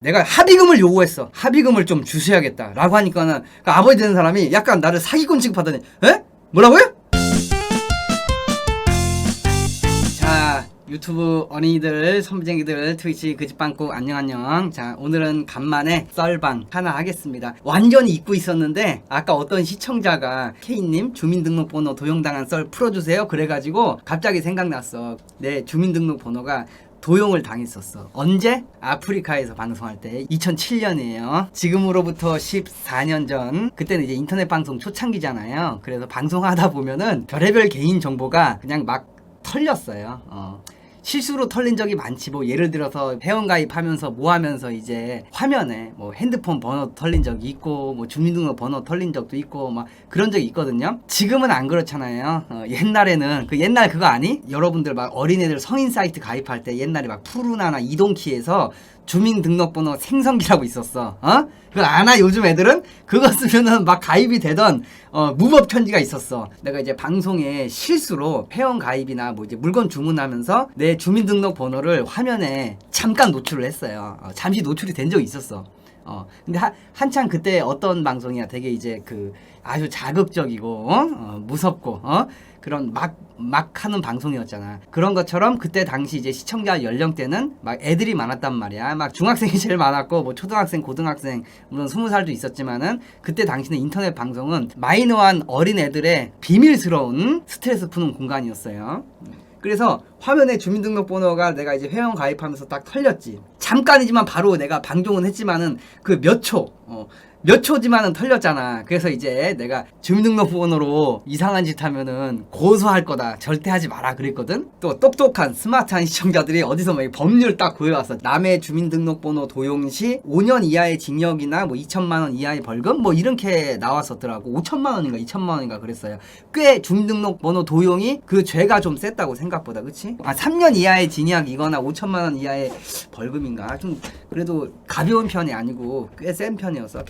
내가 합의금을 요구했어. 합의금을 좀 주셔야겠다 라고 하니까는 그 아버지 되는 사람이 약간 나를 사기꾼 취급하더니 에? 뭐라고요? 자, 유튜브 어린이들, 선생님들, 트위치 그집방구 안녕. 자, 오늘은 간만에 썰방 하나 하겠습니다. 완전히 잊고 있었는데 아까 어떤 시청자가 K님 주민등록번호 도용당한 썰 풀어주세요 그래가지고 갑자기 생각났어. 내 주민등록번호가 도용을 당했었어. 언제? 아프리카에서 방송할 때 2007년이에요. 지금으로부터 14년 전. 그때는 이제 인터넷 방송 초창기잖아요. 그래서 방송하다 보면은 별의별 개인 정보가 그냥 막 털렸어요. 실수로 털린 적이 많지. 뭐 예를 들어서 회원가입하면서 뭐 하면서 이제 화면에 뭐 핸드폰 번호 털린 적이 있고 뭐 주민등록 번호 털린 적도 있고 막 그런 적이 있거든요. 지금은 안 그렇잖아요. 옛날에는 그 옛날 그거 아니? 여러분들 막 어린애들 성인 사이트 가입할 때 옛날에 막 푸르나나 이동키에서 주민등록번호 생성기라고 있었어. 그거 아나? 요즘 애들은? 그거 쓰면은 막 가입이 되던 무법 편지가 있었어. 내가 이제 방송에 실수로 회원 가입이나 뭐 이제 물건 주문하면서 내 주민등록번호를 화면에 잠깐 노출을 했어요. 잠시 노출이 된 적이 있었어. 근데 한창 그때 어떤 방송이야 되게 이제 그 아주 자극적이고 무섭고 그런 막 하는 방송이었잖아. 그런 것처럼 그때 당시 이제 시청자 연령대는 막 애들이 많았단 말이야. 막 중학생이 제일 많았고 뭐 초등학생, 고등학생 물론 20살도 있었지만은 그때 당시는 인터넷 방송은 마이너한 어린 애들의 비밀스러운 스트레스 푸는 공간이었어요. 그래서 화면에 주민등록번호가 내가 이제 회원 가입하면서 딱 털렸지. 잠깐이지만 바로 내가 방종은 했지만은 그 몇 초지만은 털렸잖아. 그래서 이제 내가 주민등록번호로 이상한 짓 하면은 고소할 거다. 절대 하지 마라 그랬거든. 또 똑똑한 스마트한 시청자들이 어디서 막 법률 딱 구해왔어. 남의 주민등록번호 도용 시 5년 이하의 징역이나 뭐 2천만 원 이하의 벌금 뭐 이렇게 나왔었더라고. 5천만 원인가 2천만 원인가 그랬어요. 꽤 주민등록번호 도용이 그 죄가 좀 셌다고 생각보다. 그치? 3년 이하의 징역이거나 5천만 원 이하의 벌금인가 좀 그래도 가벼운 편이 아니고 꽤 센 편이었어.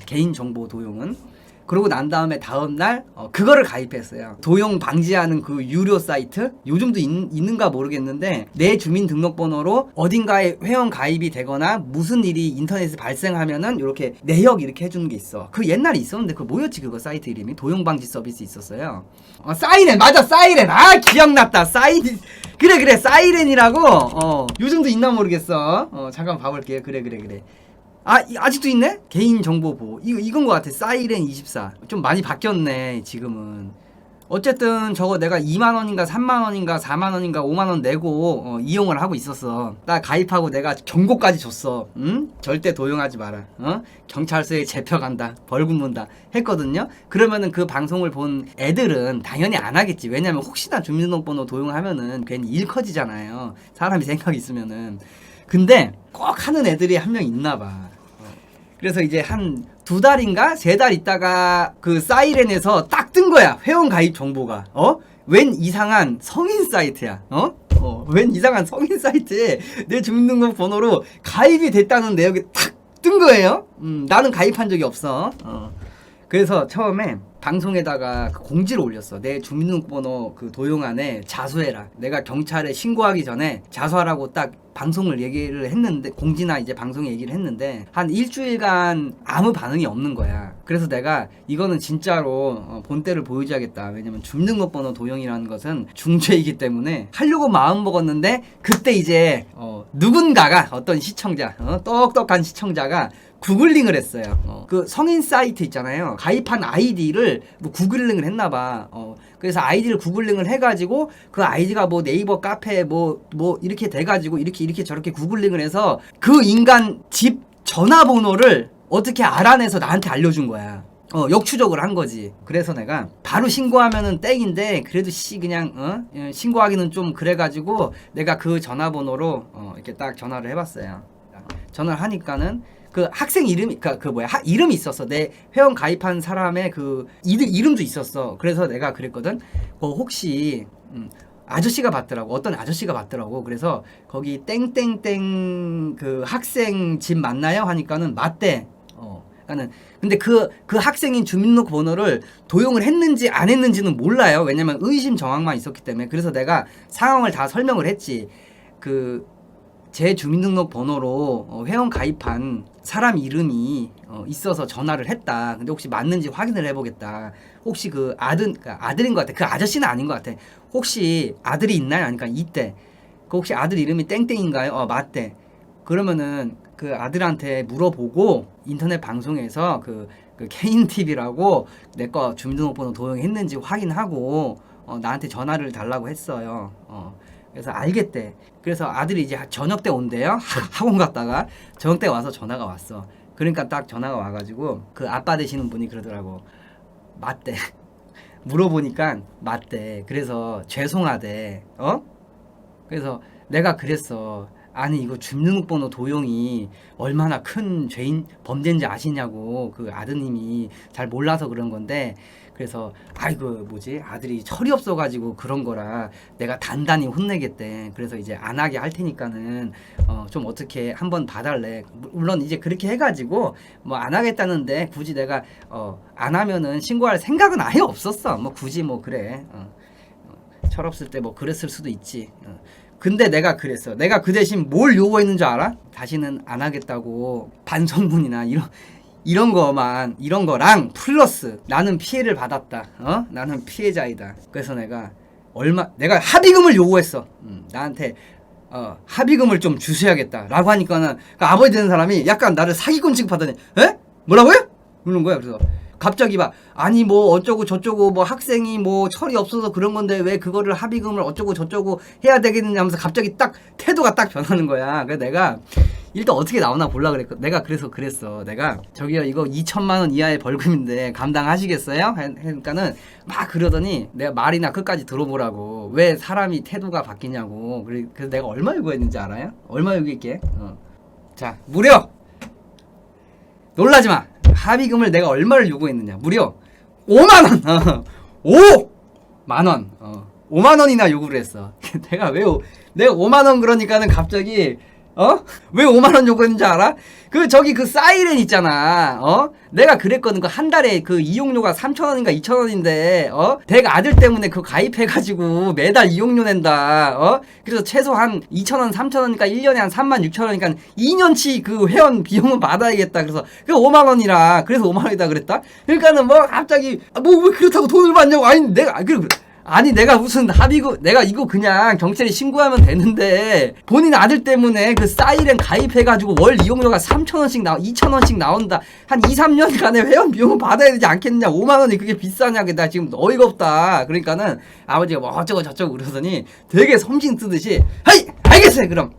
개인정보 도용은. 그러고 난 다음에 다음날 그거를 가입했어요. 도용 방지하는 그 유료 사이트? 요즘도 있는가 모르겠는데 내 주민등록번호로 어딘가에 회원 가입이 되거나 무슨 일이 인터넷에 발생하면은 이렇게 내역 이렇게 해주는 게 있어. 그 옛날에 있었는데 그 뭐였지 그거 사이트 이름이? 도용 방지 서비스 있었어요. 사이렌 맞아 사이렌. 기억났다 사이렌. 그래 사이렌이라고. 요즘도 있나 모르겠어. 잠깐 봐볼게요. 그래. 아직도 있네? 개인정보보호. 이건 것 같아. 사이렌24. 좀 많이 바뀌었네, 지금은. 어쨌든 저거 내가 2만원인가 3만원인가 4만원인가 5만원 내고 이용을 하고 있었어. 나 가입하고 내가 경고까지 줬어. 응? 절대 도용하지 마라. 경찰서에 잡혀간다. 벌금 문다. 했거든요. 그러면은 그 방송을 본 애들은 당연히 안 하겠지. 왜냐면 혹시나 주민등록번호 도용하면은 괜히 일 커지잖아요. 사람이 생각이 있으면은. 근데 꼭 하는 애들이 한 명 있나 봐. 그래서 이제 한 2달인가 3달 있다가 그 사이렌에서 딱 뜬 거야. 회원 가입 정보가. 웬 이상한 성인 사이트야. 웬 이상한 성인 사이트에 내 주민등록 번호로 가입이 됐다는 내역이 탁 뜬 거예요. 나는 가입한 적이 없어. 그래서 처음에 방송에다가 그 공지를 올렸어. 내 주민등록번호 그 도용안에 자수해라. 내가 경찰에 신고하기 전에 자수하라고 딱 방송을 얘기를 했는데 공지나 이제 방송에 얘기를 했는데 한 일주일간 아무 반응이 없는 거야. 그래서 내가 이거는 진짜로 본때를 보여줘야겠다. 왜냐면 주민등록번호 도용이라는 것은 중죄이기 때문에 하려고 마음 먹었는데 그때 이제 누군가가 어떤 시청자 똑똑한 시청자가 구글링을 했어요. 그 성인 사이트 있잖아요. 가입한 아이디를 뭐 구글링을 했나봐. 그래서 아이디를 구글링을 해가지고 그 아이디가 뭐 네이버 카페 뭐 이렇게 돼가지고 이렇게 저렇게 구글링을 해서 그 인간 집 전화번호를 어떻게 알아내서 나한테 알려준 거야. 역추적을 한 거지. 그래서 내가 바로 신고하면은 땡인데 그래도 그냥 신고하기는 좀 그래가지고 내가 그 전화번호로 이렇게 딱 전화를 해봤어요. 전화를 하니까는 그 학생 이름이 이름이 있었어. 내 회원 가입한 사람의 그 이름도 있었어. 그래서 내가 그랬거든. 혹시 아저씨가 받더라고. 어떤 아저씨가 받더라고. 그래서 거기 땡땡땡 그 학생 집 맞나요? 하니까는 맞대. 근데 그 학생인 주민등록 번호를 도용을 했는지 안 했는지는 몰라요. 왜냐면 의심 정황만 있었기 때문에. 그래서 내가 상황을 다 설명을 했지. 제 주민등록번호로 회원 가입한 사람 이름이 있어서 전화를 했다. 근데 혹시 맞는지 확인을 해보겠다. 혹시 그 아들인 것 같아. 그 아저씨는 아닌 것 같아. 혹시 아들이 있나요? 아니까 이때 그 혹시 아들 이름이 땡땡인가요? 맞대. 그러면은 그 아들한테 물어보고 인터넷 방송에서 그 개인 TV라고 내 거 주민등록번호 도용했는지 확인하고 나한테 전화를 달라고 했어요. 그래서 알겠대. 그래서 아들이 이제 저녁 때 온대요. 학원 갔다가 저녁 때 와서 전화가 왔어. 그러니까 딱 전화가 와가지고 그 아빠 되시는 분이 그러더라고. 맞대. 물어보니까 맞대. 그래서 죄송하대. 그래서 내가 그랬어. 아니 이거 주민등록번호 도용이 얼마나 큰 범죄인지 아시냐고. 그 아드님이 잘 몰라서 그런 건데, 그래서 아이고 뭐지 아들이 철이 없어가지고 그런 거라 내가 단단히 혼내겠대. 그래서 이제 안 하게 할 테니까는 좀 어떻게 한번 봐달래. 물론 이제 그렇게 해가지고 뭐 안 하겠다는데 굳이 내가 안 하면은 신고할 생각은 아예 없었어. 뭐 굳이 뭐 그래. 철없을 때 뭐 그랬을 수도 있지. 근데 내가 그랬어. 내가 그 대신 뭘 요구했는 줄 알아? 다시는 안 하겠다고. 반성문이나 이런 거랑 플러스 나는 피해를 받았다. 나는 피해자이다. 그래서 내가 합의금을 요구했어. 나한테 합의금을 좀 주셔야겠다 라고 하니까는 그 아버지 되는 사람이 약간 나를 사기꾼 취급하더니 에? 뭐라고요? 그러는 거야. 그래서 갑자기 막 아니 뭐 어쩌고 저쩌고 뭐 학생이 뭐 철이 없어서 그런 건데 왜 그거를 합의금을 어쩌고 저쩌고 해야 되겠느냐 하면서 갑자기 딱 태도가 딱 변하는 거야. 그래서 내가 일단 어떻게 나오나 볼라 그랬거. 내가 그랬어. 내가 저기요 이거 2천만 원 이하의 벌금인데 감당하시겠어요? 하니까는 막 그러더니 내가 말이나 끝까지 들어보라고. 왜 사람이 태도가 바뀌냐고. 그래서 내가 얼마 요구했는지 알아요? 얼마 요구했게? 자, 무려 놀라지 마. 합의금을 내가 얼마를 요구했느냐? 무려 5만 원. 5만 원. 5만 원이나 요구를 했어. 내가 5만 원 그러니까는 갑자기 왜 5만 원 요구했는지 알아? 그 사이렌 있잖아. 내가 그랬거든. 그 한 달에 그 이용료가 3,000원인가 2,000원인데 댁 아들 때문에 그거 가입해가지고 매달 이용료 낸다. 그래서 최소 한 2,000원 3,000원이니까 1년에 한 36,000원이니까 2년치 그 회원 비용은 받아야겠다. 그래서 그 5만 원이라. 그래서 5만 원이다 그랬다. 그러니까는 뭐 갑자기 뭐 왜 그렇다고 돈을 받냐고. 아니 내가 무슨 합의금, 내가 이거 그냥 경찰에 신고하면 되는데 본인 아들 때문에 그 사이렌 가입해가지고 월 이용료가 3,000원씩 2,000원씩 나온다. 한 2, 3년간의 회원 비용을 받아야 되지 않겠냐. 5만 원이 그게 비싸냐. 나 지금 어이가 없다. 그러니까는 아버지가 뭐 어쩌고 저쩌고 그러더니 되게 섬신 쓰듯이 헤이 알겠어요 그럼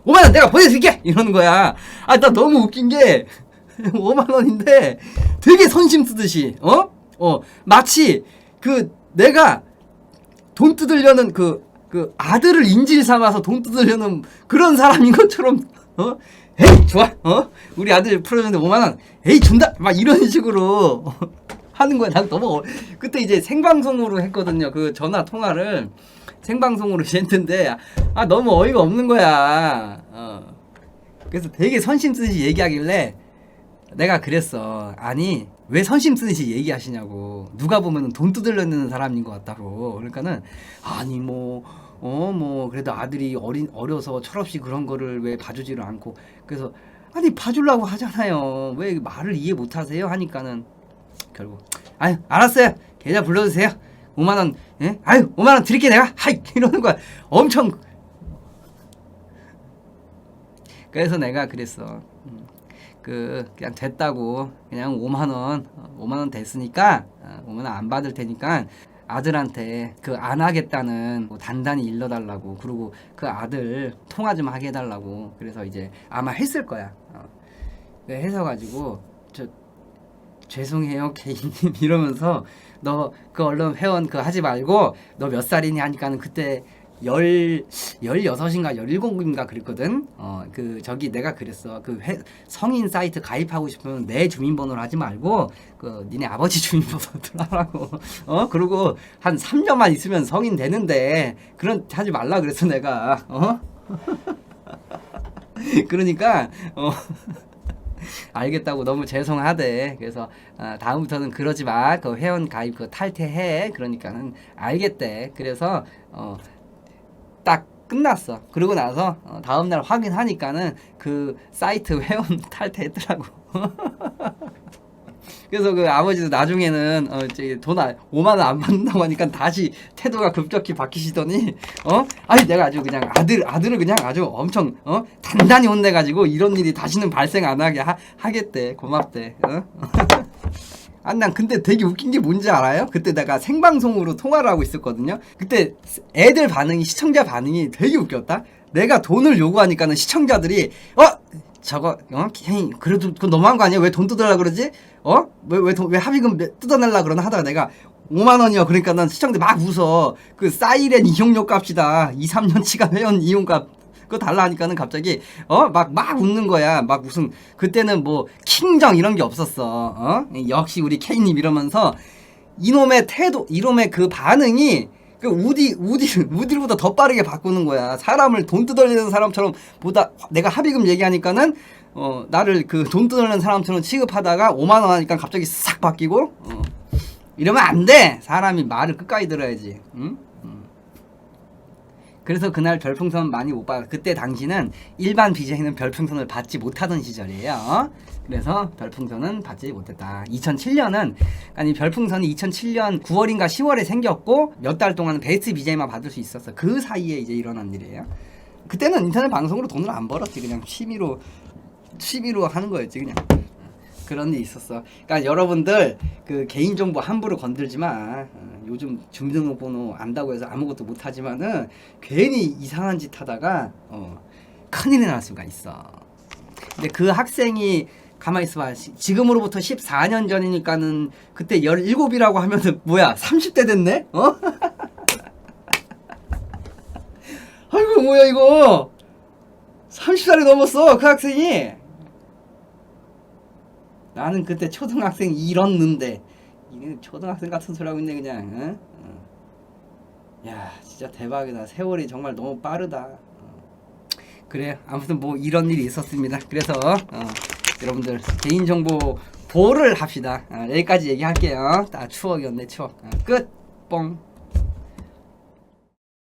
5만 원 내가 보내드릴게 이러는 거야. 나 너무 웃긴 게 5만 원인데 되게 선심 쓰듯이 마치 내가 돈 뜯으려는 그 아들을 인질 삼아서 돈 뜯으려는 그런 사람인 것처럼 에이 좋아 우리 아들 풀어줬는데 5만 원 에이 준다 막 이런 식으로 하는 거야. 난 너무 그때 이제 생방송으로 했거든요. 그 전화 통화를 생방송으로 했는데 너무 어이가 없는 거야. 그래서 되게 선심 쓰듯이 얘기하길래 내가 그랬어. 아니 왜 선심 쓰듯이 얘기하시냐고. 누가 보면은 돈 뜯으려는 사람인 것 같다고. 그러니까는 아니 뭐 그래도 아들이 어려서 철없이 그런 거를 왜 봐주지를 않고. 그래서 아니 봐주려고 하잖아요. 왜 말을 이해 못하세요? 하니까는 결국 아유 알았어요. 계좌 불러주세요. 5만 원 예? 아유 5만 원 드릴게 내가. 하이 이러는 거야. 엄청. 그래서 내가 그랬어. 그냥 됐다고. 그냥 5만원 됐으니까 5만원 안 받을 테니까 아들한테 안 하겠다는 단단히 일러달라고. 그리고 그 아들 통화 좀 하게 해달라고. 그래서 이제 아마 했을 거야. 해서 가지고 죄송해요 개인님 이러면서 너 얼른 회원 하지 말고 너 몇 살이니 하니까는 그때 16인가 17인가 그랬거든. 내가 그랬어. 성인 사이트 가입하고 싶으면 내 주민번호로 하지 말고 니네 아버지 주민번호로 하라고. 그리고 한 3년만 있으면 성인 되는데 하지 말라 그랬어 내가. 그러니까 알겠다고. 너무 죄송하대. 그래서 다음부터는 그러지 마. 회원 가입 탈퇴해. 그러니까는 알겠대. 그래서 딱 끝났어. 그러고 나서 다음날 확인하니까는 그 사이트 회원 탈퇴했더라고. 그래서 그 아버지도 나중에는 돈 5만 원 안 받는다고 하니까 다시 태도가 급격히 바뀌시더니 아니 내가 아주 그냥 아들을 그냥 아주 엄청 단단히 혼내가지고 이런 일이 다시는 발생 안 하게 하겠대. 고맙대. 아, 난 근데 되게 웃긴 게 뭔지 알아요? 그때 내가 생방송으로 통화를 하고 있었거든요. 그때 애들 반응이, 시청자 반응이 되게 웃겼다. 내가 돈을 요구하니까는 시청자들이 저거 그래도 그건 너무한 거 아니야? 왜 돈 뜯으려고 그러지? 왜 합의금 뜯어내려고 그러나 하다가 내가 5만 원이요. 그러니까 난 시청자들 막 웃어. 그 사이렌 이용료 값이다. 2, 3년치가 회원 이용값 그거 달라 하니까는 갑자기 막 웃는 거야. 막 무슨 그때는 뭐 킹정 이런 게 없었어. 역시 우리 K님 이러면서 이놈의 태도, 이놈의 그 반응이 그 우디보다 더 빠르게 바꾸는 거야. 사람을 돈 뜯어내는 사람처럼 보다 내가 합의금 얘기하니까는 나를 그 돈 뜯어내는 사람처럼 취급하다가 5만 원 하니까 갑자기 싹 바뀌고 이러면 안 돼. 사람이 말을 끝까지 들어야지. 응? 그래서 그날 별풍선 많이 못 받아. 그때 당시는 일반 BJ는 별풍선을 받지 못하던 시절이에요. 그래서 별풍선은 받지 못했다. 2007년은 아니 별풍선이 2007년 9월인가 10월에 생겼고 몇 달 동안은 베이스 BJ만 받을 수 있었어. 그 사이에 이제 일어난 일이에요. 그때는 인터넷 방송으로 돈을 안 벌었지. 그냥 취미로 하는 거였지 그냥. 그런 일이 있었어. 그러니까 여러분들 그 개인정보 함부로 건들지 마. 요즘 주민등록번호 안다고 해서 아무것도 못하지만은 괜히 이상한 짓 하다가 큰일이 날 수가 있어. 근데 그 학생이 가만히 있어봐. 지금으로부터 14년 전이니까는 그때 17이라고 하면은 뭐야 30대 됐네? 아이고 뭐야 이거 30살이 넘었어 그 학생이. 나는 그때 초등학생 이랬는데 이게 초등학생 같은 소리 하고 있네 그냥. 야 진짜 대박이다. 세월이 정말 너무 빠르다. 그래 아무튼 뭐 이런 일이 있었습니다. 그래서 여러분들 개인정보 보호를 합시다. 여기까지 얘기할게요. 다 추억이었네 추억. 끝 뽕.